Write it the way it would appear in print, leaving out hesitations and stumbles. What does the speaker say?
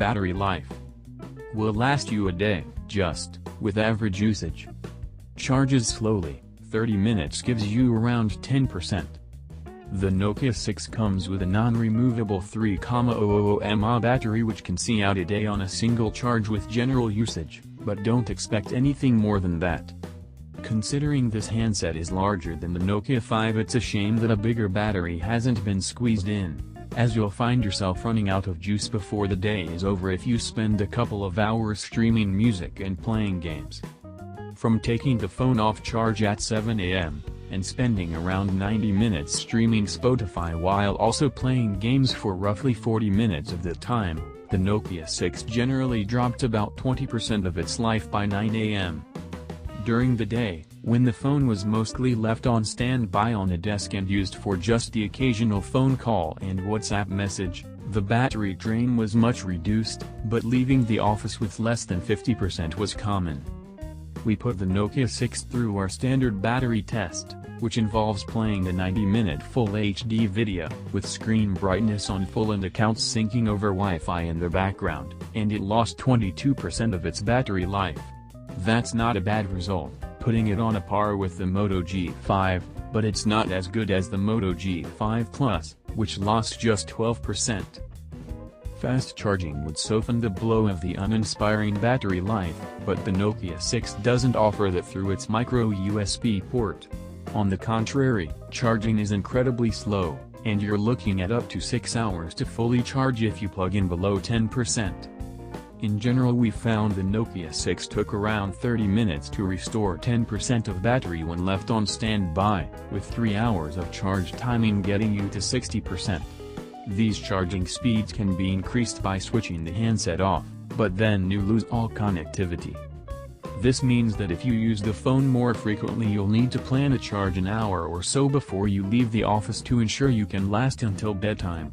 battery life. Will last you a day, just, with average usage. Charges slowly, 30 minutes gives you around 10%. The Nokia 6 comes with a non-removable 3,000 mAh battery which can see out a day on a single charge with general usage, but don't expect anything more than that. Considering this handset is larger than the Nokia 5, it's a shame that a bigger battery hasn't been squeezed in, as you'll find yourself running out of juice before the day is over if you spend a couple of hours streaming music and playing games. From taking the phone off charge at 7 AM, and spending around 90 minutes streaming Spotify while also playing games for roughly 40 minutes of the time, the Nokia 6 generally dropped about 20% of its life by 9 AM. During the day, when the phone was mostly left on standby on a desk and used for just the occasional phone call and WhatsApp message, the battery drain was much reduced, but leaving the office with less than 50% was common. We put the Nokia 6 through our standard battery test, which involves playing a 90-minute Full HD video, with screen brightness on full and accounts syncing over Wi-Fi in the background, and it lost 22% of its battery life. That's not a bad result, putting it on a par with the Moto G5, but it's not as good as the Moto G5 Plus, which lost just 12%. Fast charging would soften the blow of the uninspiring battery life, but the Nokia 6 doesn't offer that through its micro USB port. On the contrary, charging is incredibly slow, and you're looking at up to 6 hours to fully charge if you plug in below 10%. In general, we found the Nokia 6 took around 30 minutes to restore 10% of battery when left on standby, with 3 hours of charge timing getting you to 60%. These charging speeds can be increased by switching the handset off, but then you lose all connectivity. This means that if you use the phone more frequently, you'll need to plan a charge an hour or so before you leave the office to ensure you can last until bedtime.